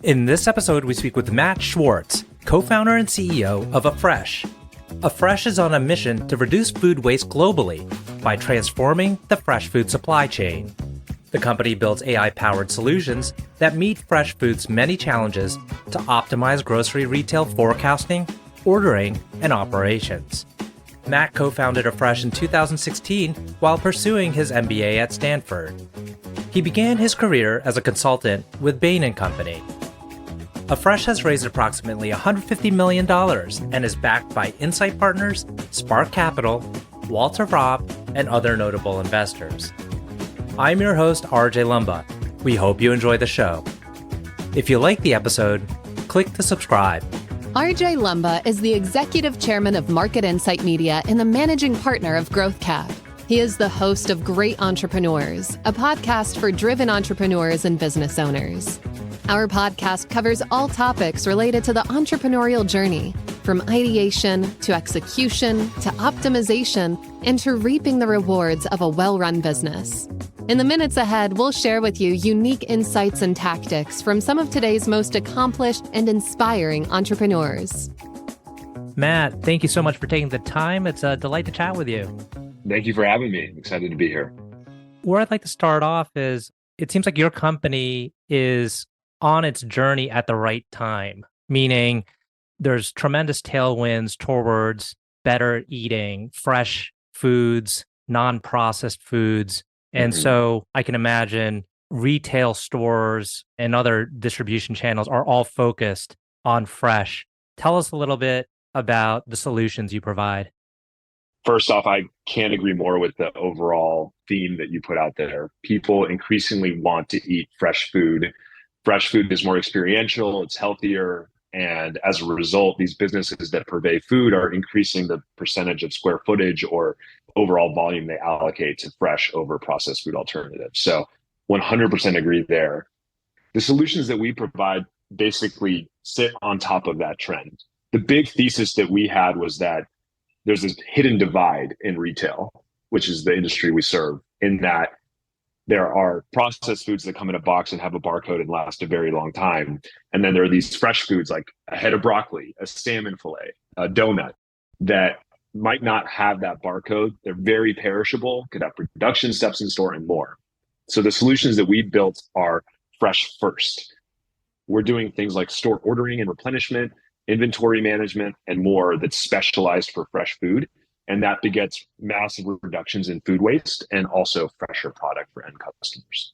In this episode, we speak with Matt Schwartz, co-founder and CEO of Afresh. Afresh is on a mission to reduce food waste globally by transforming the fresh food supply chain. The company builds AI-powered solutions that meet fresh food's many challenges to optimize grocery retail forecasting, ordering, and operations. Matt co-founded Afresh in 2016 while pursuing his MBA at Stanford. He began his career as a consultant with Bain Company. Afresh has raised approximately $150 million and is backed by Insight Partners, Spark Capital, Robb, and other notable investors. I'm your host, RJ Lumba. We hope you enjoy the show. If you like the episode, click to subscribe. RJ Lumba is the executive chairman of Market Insight Media and the managing partner of GrowthCap. He is the host of Great Entrepreneurs, a podcast for driven entrepreneurs and business owners. Our podcast covers all topics related to the entrepreneurial journey, from ideation to execution to optimization and to reaping the rewards of a well-run business. In the minutes ahead, we'll share with you unique insights and tactics from some of today's most accomplished and inspiring entrepreneurs. Matt, thank you so much for taking the time. It's a delight to chat with you. Thank you for having me. I'm excited to be here. Where I'd like to start off is, it seems like your company is on its journey at the right time, meaning there's tremendous tailwinds towards better eating, fresh foods, non-processed foods. And so I can imagine retail stores and other distribution channels are all focused on fresh. Tell us a little bit about the solutions you provide. First off, I can't agree more with the overall theme that you put out there. People increasingly want to eat fresh food. Fresh food is more experiential, it's healthier. And as a result, these businesses that purvey food are increasing the percentage of square footage or overall volume they allocate to fresh over processed food alternatives. So 100% agree there. The solutions that we provide basically sit on top of that trend. The big thesis that we had was that there's this hidden divide in retail, which is the industry we serve, in that there are processed foods that come in a box and have a barcode and last a very long time. And then there are these fresh foods like a head of broccoli, a salmon fillet, a donut that might not have that barcode. They're very perishable, could have production steps in store and more. So the solutions that we built are fresh first. We're doing things like store ordering and replenishment, inventory management, and more that's specialized for fresh food. And that begets massive reductions in food waste and also fresher product for end customers.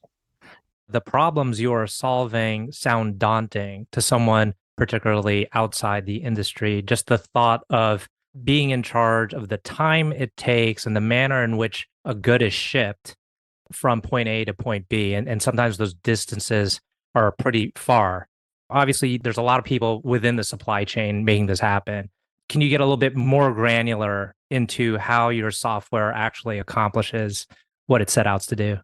The problems you are solving sound daunting to someone particularly outside the industry. Just the thought of being in charge of the time it takes and the manner in which a good is shipped from point A to point B. And sometimes those distances are pretty far. Obviously, there's a lot of people within the supply chain making this happen. Can you get a little bit more granular into how your software actually accomplishes what it set out to do?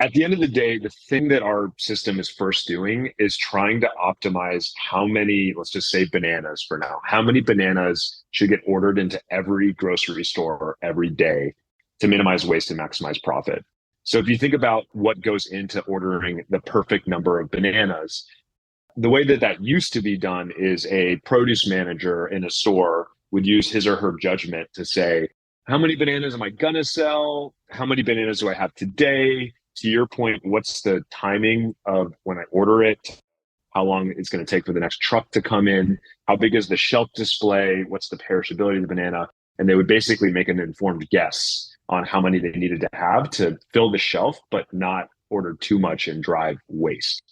At the end of the day, the thing that our system is first doing is trying to optimize how many, let's just say bananas for now, how many bananas should get ordered into every grocery store every day to minimize waste and maximize profit. So if you think about what goes into ordering the perfect number of bananas, the way that used to be done is a produce manager in a store would use his or her judgment to say, how many bananas am I gonna sell? How many bananas do I have today? To your point, what's the timing of when I order it? How long it's gonna take for the next truck to come in? How big is the shelf display? What's the perishability of the banana? And they would basically make an informed guess on how many they needed to have to fill the shelf, but not order too much and drive waste.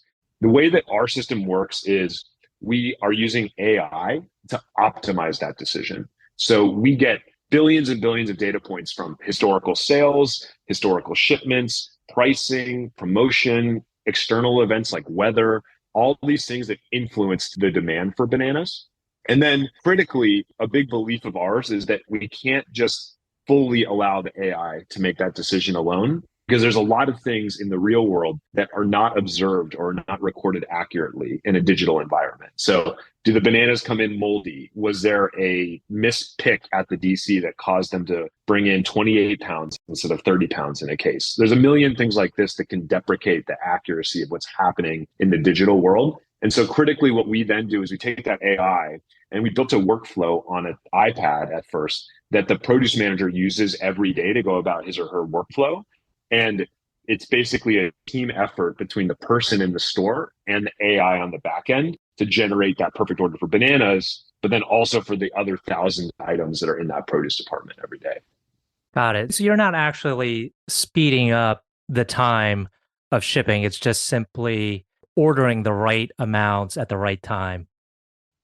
The way that our system works is we are using AI to optimize that decision. So we get billions and billions of data points from historical sales, historical shipments, pricing, promotion, external events like weather, all these things that influence the demand for bananas. And then critically, a big belief of ours is that we can't just fully allow the AI to make that decision alone, because there's a lot of things in the real world that are not observed or not recorded accurately in a digital environment. So do the bananas come in moldy? Was there a missed pick at the DC that caused them to bring in 28 pounds instead of 30 pounds in a case? There's a million things like this that can deprecate the accuracy of what's happening in the digital world. And so critically, what we then do is we take that AI and we built a workflow on an iPad at first that the produce manager uses every day to go about his or her workflow. And it's basically a team effort between the person in the store and the AI on the back end to generate that perfect order for bananas, but then also for the other 1,000 items that are in that produce department every day. Got it. So you're not actually speeding up the time of shipping. It's just simply ordering the right amounts at the right time.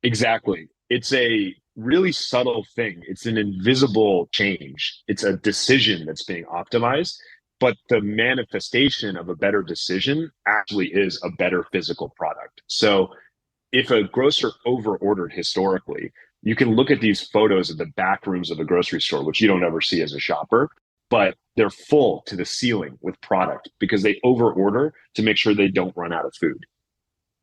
Exactly. It's a really subtle thing. It's an invisible change. It's a decision that's being optimized, but the manifestation of a better decision actually is a better physical product. So if a grocer over ordered historically, you can look at these photos of the back rooms of a grocery store, which you don't ever see as a shopper, but they're full to the ceiling with product because they over order to make sure they don't run out of food.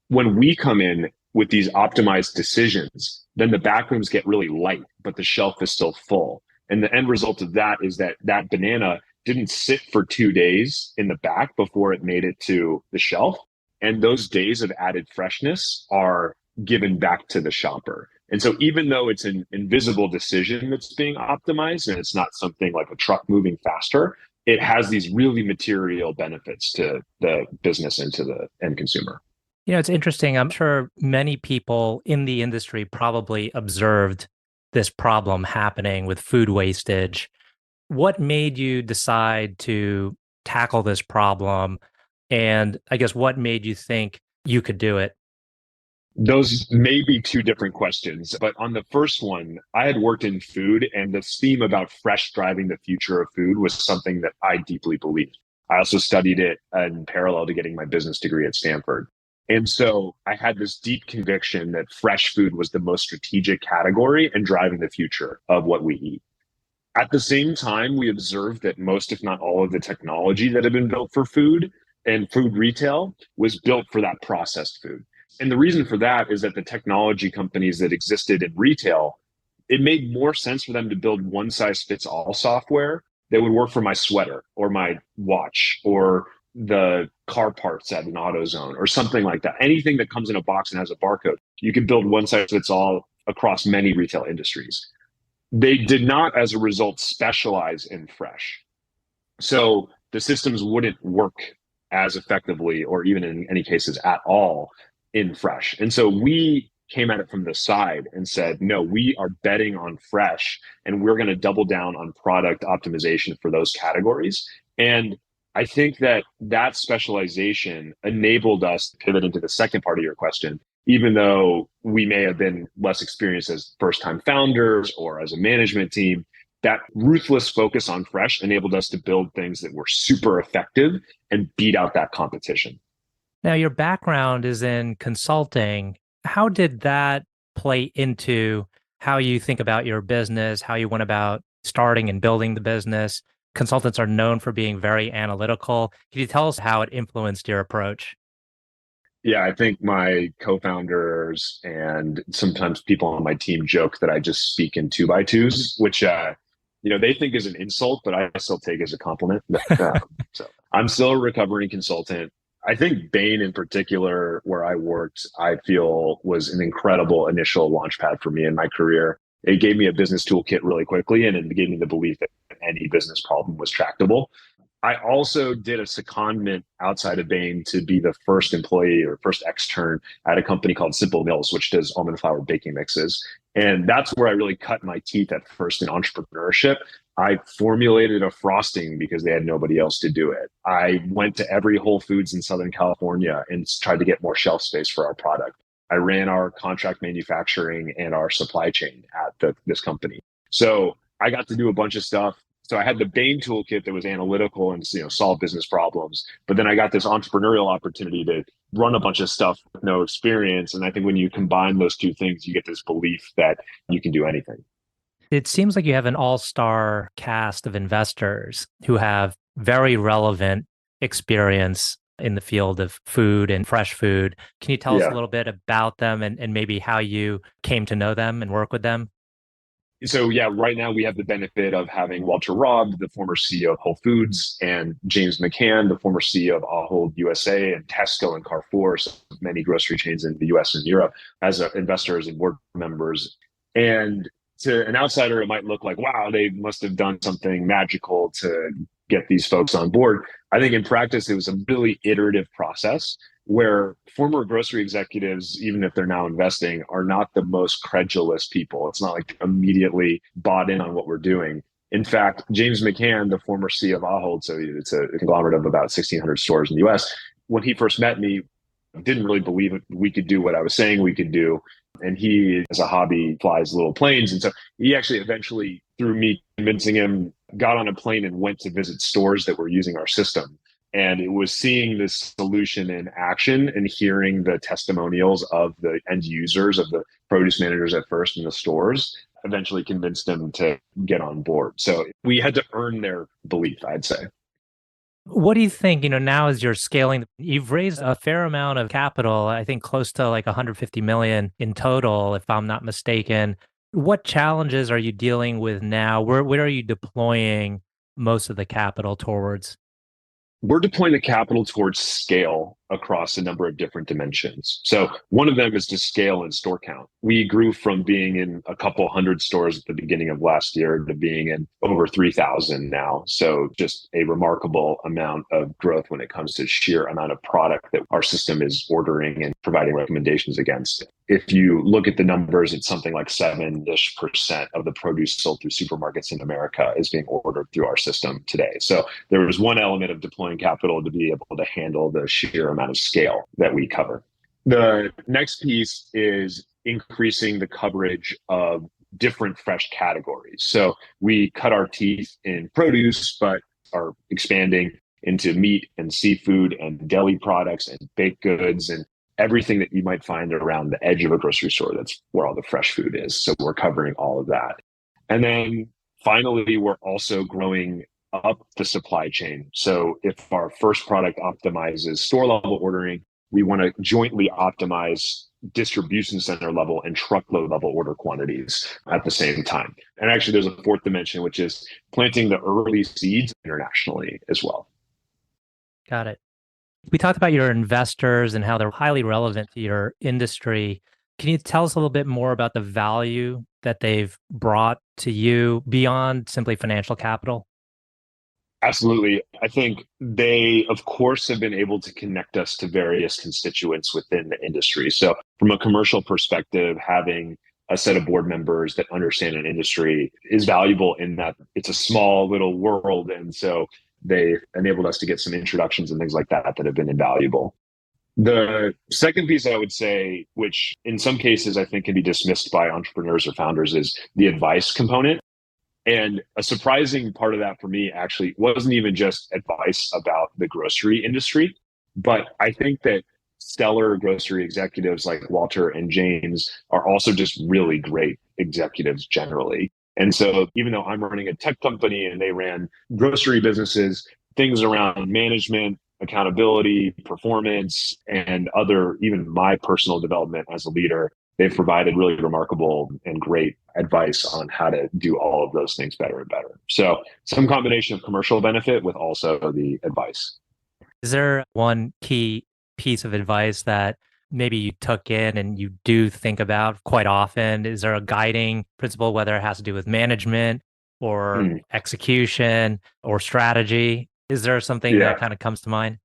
When we come in with these optimized decisions, then the back rooms get really light, but the shelf is still full. And the end result of that is that that banana didn't sit for 2 days in the back before it made it to the shelf. And those days of added freshness are given back to the shopper. And so even though it's an invisible decision that's being optimized and it's not something like a truck moving faster, it has these really material benefits to the business and to the end consumer. It's interesting. I'm sure many people in the industry probably observed this problem happening with food wastage. What made you decide to tackle this problem? And I guess what made you think you could do it? Those may be two different questions, but on the first one, I had worked in food, and the theme about fresh driving the future of food was something that I deeply believed. I also studied it in parallel to getting my business degree at Stanford. And so I had this deep conviction that fresh food was the most strategic category and driving the future of what we eat. At the same time, we observed that most, if not all, of the technology that had been built for food and food retail was built for that processed food. And the reason for that is that the technology companies that existed in retail, it made more sense for them to build one size fits all software that would work for my sweater or my watch or the car parts at an AutoZone or something like that. Anything that comes in a box and has a barcode, you can build one size fits all across many retail industries. They did not, as a result, specialize in fresh. So the systems wouldn't work as effectively or even in any cases at all in fresh. And so we came at it from the side and said, no, we are betting on fresh and we're going to double down on product optimization for those categories. And I think that that specialization enabled us to pivot into the second part of your question, even though we may have been less experienced as first-time founders or as a management team. That ruthless focus on fresh enabled us to build things that were super effective and beat out that competition. Now, your background is in consulting. How did that play into how you think about your business, how you went about starting and building the business? Consultants are known for being very analytical. Can you tell us how it influenced your approach? Yeah, I think my co-founders and sometimes people on my team joke that I just speak in 2x2s, which they think is an insult, but I still take as a compliment. So I'm still a recovering consultant. I think Bain in particular, where I worked, I feel was an incredible initial launchpad for me in my career. It gave me a business toolkit really quickly, and it gave me the belief that any business problem was tractable. I also did a secondment outside of Bain to be the first employee or first extern at a company called Simple Mills, which does almond flour baking mixes. And that's where I really cut my teeth at first in entrepreneurship. I formulated a frosting because they had nobody else to do it. I went to every Whole Foods in Southern California and tried to get more shelf space for our product. I ran our contract manufacturing and our supply chain at this company. So I got to do a bunch of stuff. So I had the Bain toolkit that was analytical and solve business problems. But then I got this entrepreneurial opportunity to run a bunch of stuff with no experience. And I think when you combine those two things, you get this belief that you can do anything. It seems like you have an all-star cast of investors who have very relevant experience in the field of food and fresh food. Can you tell us a little bit about them and maybe how you came to know them and work with them? So yeah, right now we have the benefit of having Walter Robb, the former CEO of Whole Foods, and James McCann, the former CEO of Ahold USA and Tesco and Carrefour, so many grocery chains in the US and Europe, as investors and board members. And to an outsider, it might look like, wow, they must have done something magical to get these folks on board. I think in practice, it was a really iterative process where former grocery executives, even if they're now investing, are not the most credulous people. It's not like immediately bought in on what we're doing. In fact, James McCann, the former CEO of Ahold, so it's a conglomerate of about 1,600 stores in the US, when he first met me, didn't really believe we could do what I was saying we could do. And he, as a hobby, flies little planes. And so he actually eventually, through me convincing him, got on a plane and went to visit stores that were using our system. And it was seeing this solution in action and hearing the testimonials of the end users, of the produce managers at first in the stores, eventually convinced them to get on board. So we had to earn their belief, I'd say. What do you think, now as you're scaling, you've raised a fair amount of capital, I think close to like 150 million in total, if I'm not mistaken. What challenges are you dealing with now? Where are you deploying most of the capital towards? We're deploying the capital towards scale across a number of different dimensions. So one of them is to scale in store count. We grew from being in a couple hundred stores at the beginning of last year to being in over 3,000 now. So just a remarkable amount of growth when it comes to sheer amount of product that our system is ordering and providing recommendations against. If you look at the numbers, it's something like 7-ish% of the produce sold through supermarkets in America is being ordered through our system today. So there was one element of deploying capital to be able to handle the sheer amount of scale that we cover. The next piece is increasing the coverage of different fresh categories. So we cut our teeth in produce, but are expanding into meat and seafood and deli products and baked goods and everything that you might find around the edge of a grocery store. That's where all the fresh food is. So we're covering all of that. And then finally, we're also growing up the supply chain. So if our first product optimizes store level ordering, we want to jointly optimize distribution center level and truckload level order quantities at the same time. And actually, there's a fourth dimension, which is planting the early seeds internationally as well. Got it. We talked about your investors and how they're highly relevant to your industry. Can you tell us a little bit more about the value that they've brought to you beyond simply financial capital? Absolutely. I think they, of course, have been able to connect us to various constituents within the industry. So from a commercial perspective, having a set of board members that understand an industry is valuable in that it's a small little world. And so they enabled us to get some introductions and things like that that have been invaluable. The second piece I would say, which in some cases I think can be dismissed by entrepreneurs or founders, is the advice component. And a surprising part of that for me actually wasn't even just advice about the grocery industry, but I think that stellar grocery executives like Walter and James are also just really great executives generally. And so even though I'm running a tech company and they ran grocery businesses, things around management, accountability, performance, and other, even my personal development as a leader, they've provided really remarkable and great advice on how to do all of those things better and better. So some combination of commercial benefit with also the advice. Is there one key piece of advice that maybe you took in and you do think about quite often? Is there a guiding principle, whether it has to do with management or execution or strategy? Is there something that kind of comes to mind?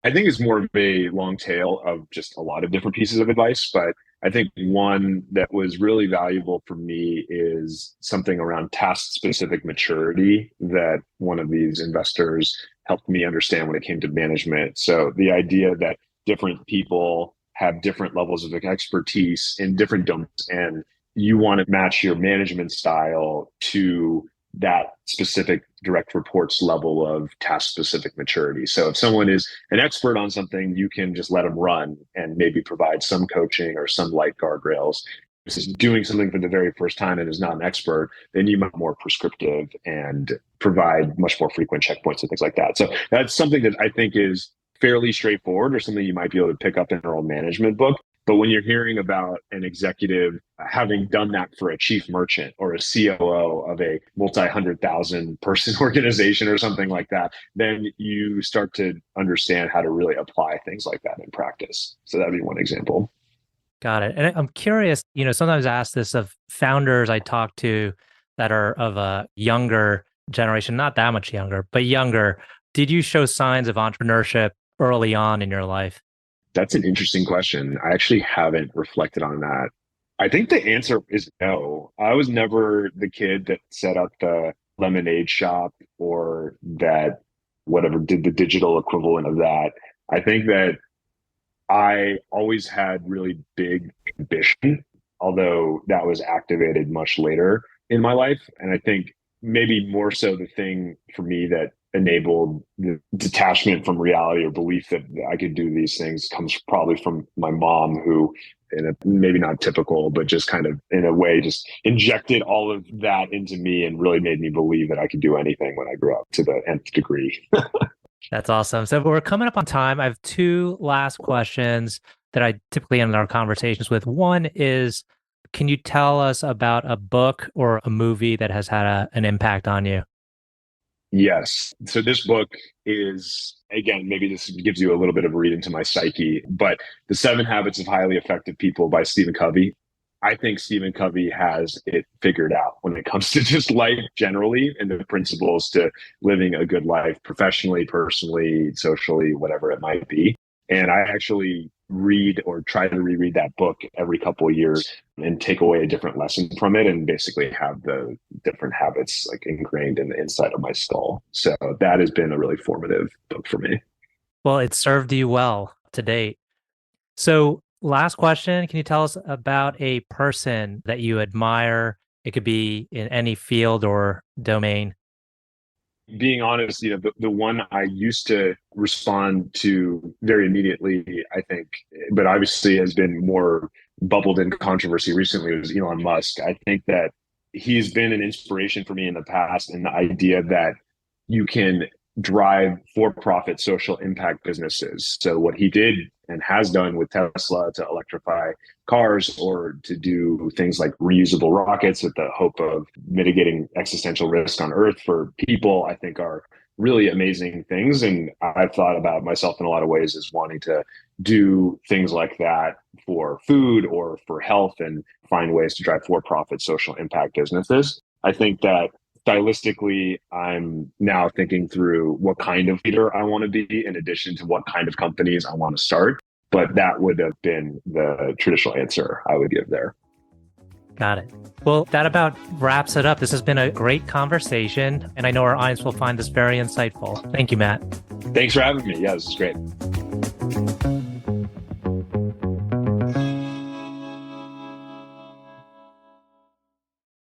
I think it's more of a long tail of just a lot of different pieces of advice, but I think one that was really valuable for me is something around task-specific maturity that one of these investors helped me understand when it came to management. So the idea that different people have different levels of expertise in different domains, and you want to match your management style to that specific direct reports level of task specific maturity. So if someone is an expert on something, you can just let them run and maybe provide some coaching or some light guardrails. If this is doing something for the very first time and is not an expert, then you might be more prescriptive and provide much more frequent checkpoints and things like that. So that's something that I think is fairly straightforward, or something you might be able to pick up in our own management book. But when you're hearing about an executive having done that for a chief merchant or a COO of a multi-100,000 person organization or something like that, then you start to understand how to really apply things like that in practice. So that'd be one example. Got it. And I'm curious, sometimes I ask this of founders I talk to that are of a younger generation, not that much younger, but younger. Did you show signs of entrepreneurship early on in your life? That's an interesting question. I actually haven't reflected on that. I think the answer is no. I was never the kid that set up the lemonade shop or that whatever did the digital equivalent of that. I think that I always had really big ambition, although that was activated much later in my life. And I think maybe more so the thing for me that enabled the detachment from reality or belief that I could do these things comes probably from my mom, who in a maybe not typical, but just kind of in a way just injected all of that into me and really made me believe that I could do anything when I grew up to the nth degree. That's awesome. So we're coming up on time. I have two last questions that I typically end our conversations with. One is, can you tell us about a book or a movie that has had an impact on you? Yes. So this book is, again, maybe this gives you a little bit of a read into my psyche, but The 7 Habits of Highly Effective People by Stephen Covey. I think Stephen Covey has it figured out when it comes to just life generally and the principles to living a good life professionally, personally, socially, whatever it might be. And I actually read or try to reread that book every couple of years and take away a different lesson from it and basically have the different habits like ingrained in the inside of my skull. So that has been a really formative book for me. Well, it served you well to date. So last question, can you tell us about a person that you admire? It could be in any field or domain. Being honest, the one I used to respond to very immediately, I think, but obviously has been more bubbled in controversy recently, was Elon Musk. I think that he's been an inspiration for me in the past, and the idea that you can drive for-profit social impact businesses. So what he did and has done with Tesla to electrify cars or to do things like reusable rockets with the hope of mitigating existential risk on Earth for people, I think are really amazing things. And I've thought about myself in a lot of ways as wanting to do things like that for food or for health and find ways to drive for-profit social impact businesses. I think that stylistically, I'm now thinking through what kind of leader I want to be in addition to what kind of companies I want to start. But that would have been the traditional answer I would give there. Got it. Well, that about wraps it up. This has been a great conversation, and I know our audience will find this very insightful. Thank you, Matt. Thanks for having me. Yeah, this is great.